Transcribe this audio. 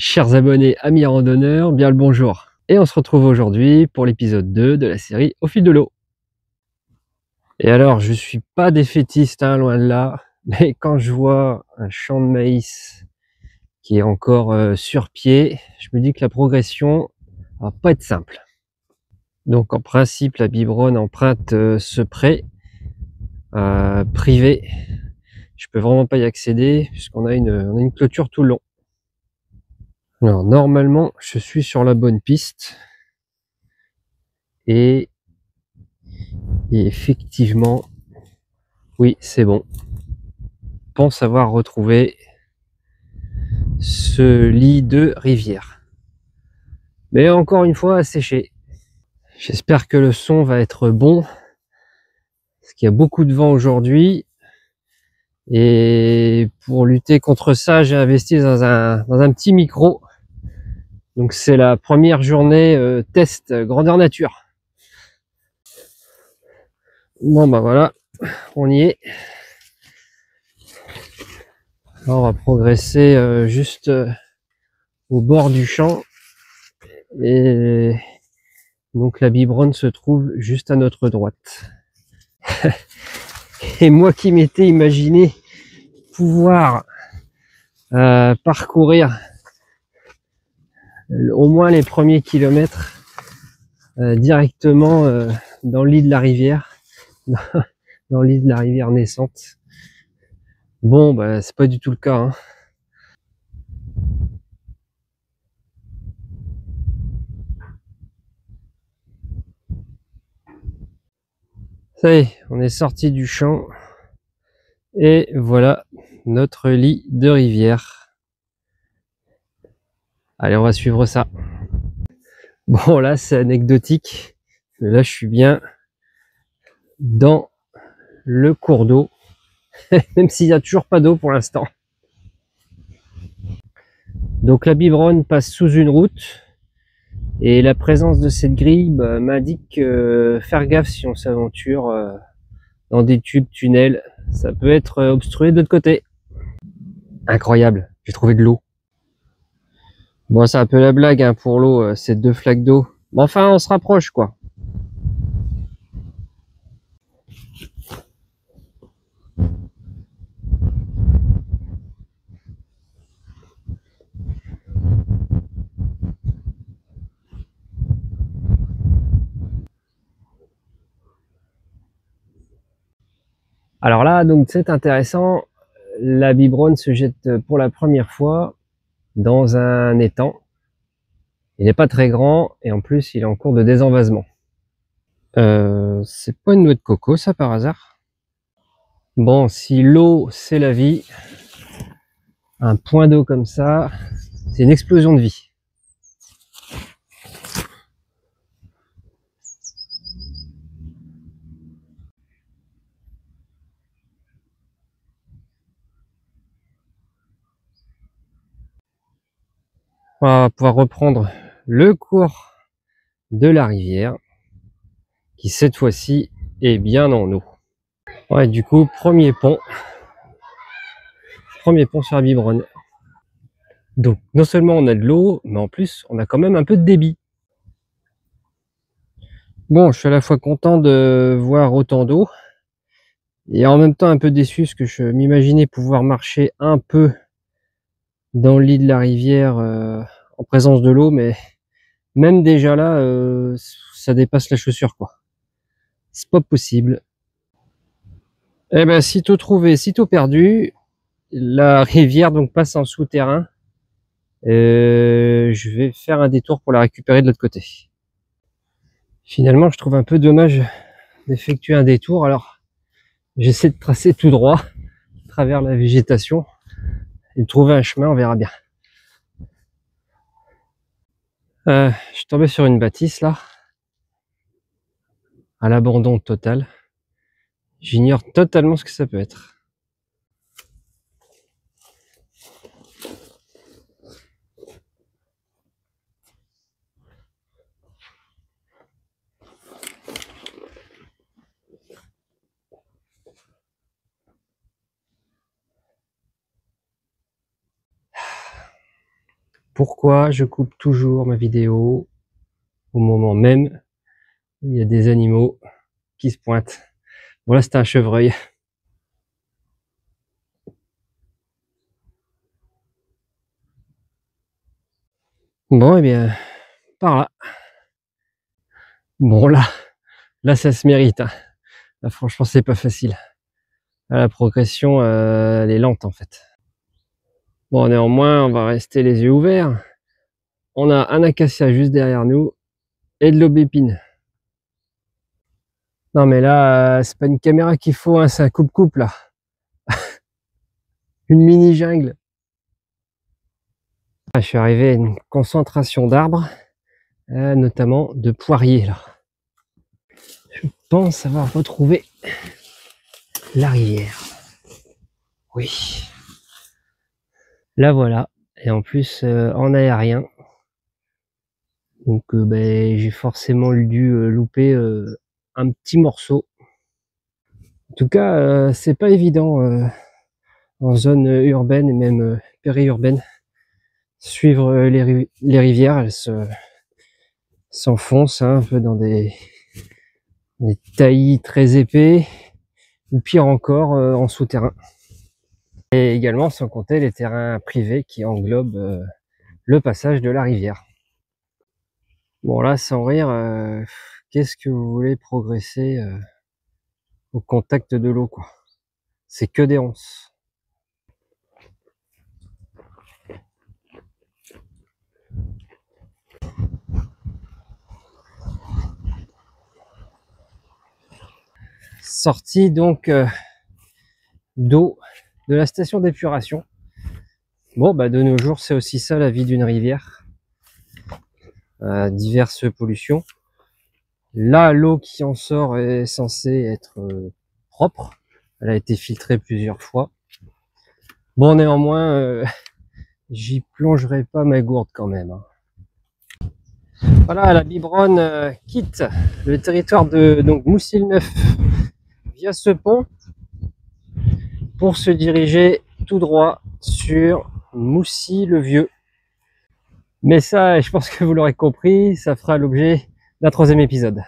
Chers abonnés, amis randonneurs, bien le bonjour. Et on se retrouve aujourd'hui pour l'épisode 2 de la série Au fil de l'eau. Et alors, je suis pas défaitiste, hein, loin de là, mais quand je vois un champ de maïs qui est encore sur pied, je me dis que la progression va pas être simple. Donc en principe, la biberonne emprunte ce pré privé. Je peux vraiment pas y accéder puisqu'on a une clôture tout le long. Alors normalement, je suis sur la bonne piste et effectivement, oui, c'est bon. Je pense avoir retrouvé ce lit de rivière. Mais encore une fois, asséché. J'espère que le son va être bon, parce qu'il y a beaucoup de vent aujourd'hui. Et pour lutter contre ça, j'ai investi dans un petit micro. Donc c'est la première journée test grandeur nature. Bon bah voilà, on y est. Là, on va progresser juste au bord du champ. Et donc la biberonne se trouve juste à notre droite. Et moi qui m'étais imaginé pouvoir parcourir au moins les premiers kilomètres directement dans le lit de la rivière, dans le lit de la rivière naissante. Bon, bah c'est pas du tout le cas, hein. Ça y est, on est sorti du champ et voilà notre lit de rivière. Allez, on va suivre ça. Bon, là c'est anecdotique, mais là je suis bien dans le cours d'eau, même s'il n'y a toujours pas d'eau pour l'instant. Donc la biberonne passe sous une route et la présence de cette grille m'indique faire gaffe si on s'aventure dans des tubes, tunnels, ça peut être obstrué de l'autre côté. Incroyable, j'ai trouvé de l'eau. Bon, c'est un peu la blague hein, pour l'eau, c'est 2 flaques d'eau. Mais enfin, on se rapproche quoi. Alors là, donc c'est intéressant, la biberonne se jette pour la première fois dans un étang. Il n'est pas très grand et en plus il est en cours de désenvasement. C'est pas une noix de coco ça par hasard? Bon, si l'eau c'est la vie, un point d'eau comme ça, c'est une explosion de vie. On va pouvoir reprendre le cours de la rivière qui cette fois-ci est bien en eau. Ouais, du coup, premier pont sur la biberonne. Donc, non seulement on a de l'eau, mais en plus, on a quand même un peu de débit. Bon, je suis à la fois content de voir autant d'eau et en même temps un peu déçu parce que je m'imaginais pouvoir marcher un peu dans le lit de la rivière en présence de l'eau, mais même déjà là, ça dépasse la chaussure, quoi. C'est pas possible. Eh ben, sitôt trouvé, sitôt perdu. La rivière donc passe en souterrain. Je vais faire un détour pour la récupérer de l'autre côté. Finalement, je trouve un peu dommage d'effectuer un détour. Alors, j'essaie de tracer tout droit à travers la végétation et de trouver un chemin, on verra bien. Je suis tombé sur une bâtisse là, à l'abandon total. J'ignore totalement ce que ça peut être. pourquoi je coupe toujours ma vidéo au moment même où il y a des animaux qui se pointent. Bon là, c'est un chevreuil. Bon, eh bien, par là. Bon là ça se mérite, hein. Là, franchement, c'est pas facile. Là, la progression, elle est lente en fait. Bon, néanmoins, on va rester les yeux ouverts. On a un acacia juste derrière nous et de l'aubépine. Non mais là, c'est pas une caméra qu'il faut, hein, c'est un coupe-coupe là. Une mini jungle. Je suis arrivé à une concentration d'arbres, notamment de poiriers là. Je pense avoir retrouvé la rivière. Oui. Là voilà. Et en plus en aérien. Donc ben, j'ai forcément dû louper un petit morceau. En tout cas, c'est pas évident en zone urbaine et même périurbaine. Suivre les rivières, elles s'enfoncent un peu dans des taillis très épais, ou pire encore en souterrain. Et également sans compter les terrains privés qui englobent le passage de la rivière. Bon là, sans rire, qu'est-ce que vous voulez progresser au contact de l'eau, quoi? C'est que des ronces. Sortie donc d'eau de la station d'épuration. Bon bah de nos jours, c'est aussi ça la vie d'une rivière. Diverses pollutions. Là, l'eau qui en sort est censée être propre. Elle a été filtrée plusieurs fois. Bon, néanmoins, j'y plongerai pas ma gourde quand même, hein. Voilà, la biberonne quitte le territoire de donc Moussil-Neuf via ce pont pour se diriger tout droit sur Moussy-le-Vieux. Mais ça, je pense que vous l'aurez compris, ça fera l'objet d'un 3e épisode.